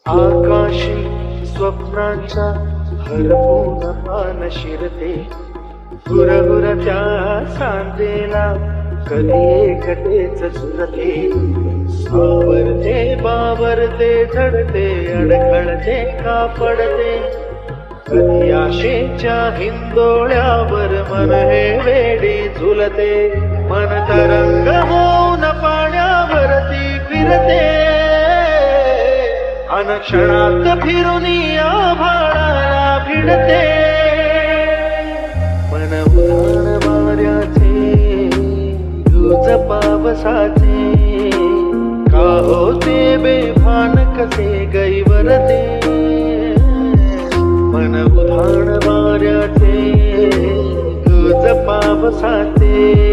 आकाशी स्वप्नांच्या हरपून पान शिरते, हुरहुर त्या सांजेला कधी एकटेच झुरते. सावरते बावरते झडते, अडखळते का पडते, कधी आशेच्या हिंदोळ्यावर मन हे वेडी झुलते. मन तरंग होऊन पाण्यावरती फिरते, अनक्षणात फिरून आभाळाला भिडते. मन उधाण वाऱ्याचे, दूज पावसाचे, का होते बेभान कसे गैवरते. मन उधाण वाऱ्याचे, दूज पावसाचे,